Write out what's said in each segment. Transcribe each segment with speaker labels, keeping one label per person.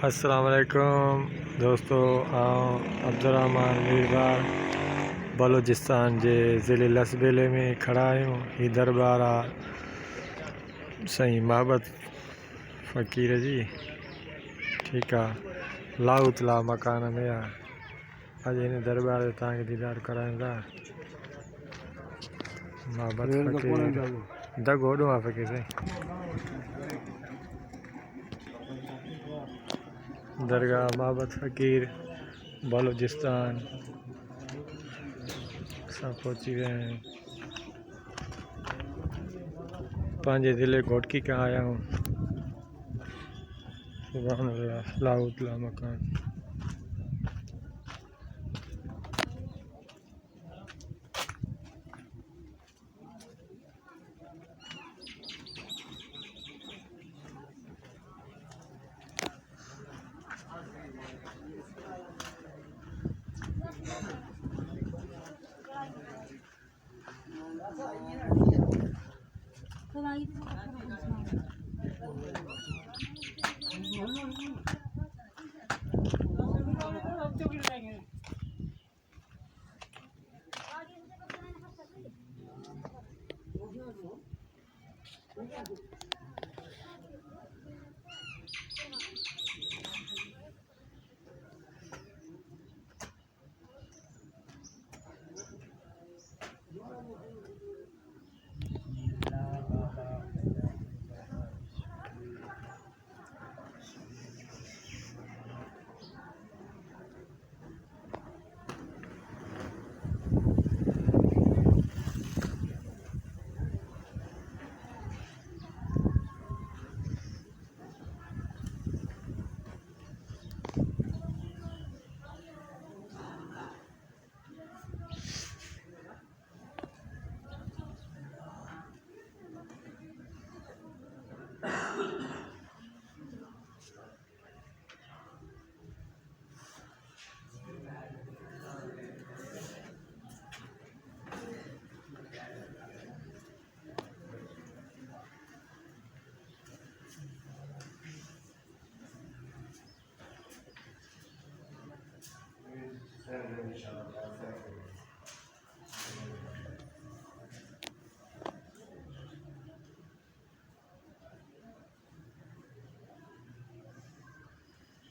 Speaker 1: अस्सलाम वालेकुम दोस्तों, अब्दुर्रहमान मीरबार बलूचिस्तान जे ज़िले लसबेले में खड़ा आहियूं। ही दरबार आहे साईं महाबत फ़कीर जी। ठीक आहे, लाहौतला मकान में आहे। अॼु हिन दरबार जो तव्हांखे दीदार करायूं था। महाबत फ़कीर दग होॾो आहे फ़कीर साईं। दरगाह महाबत फ़कीर बलूचिस्तान असां पहुची विया आहियूं। पंहिंजे ज़िले घोटकी खां आया हूँ। सुभान अल्लाह, लाहौतला मकान।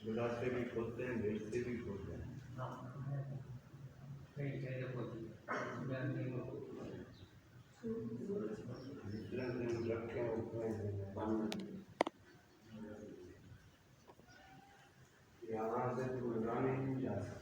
Speaker 2: गुलाब भी खोलते हैं, भेज से भी खोलते हैं। रखे यहाँ से तो लगाने नहीं जा सकते।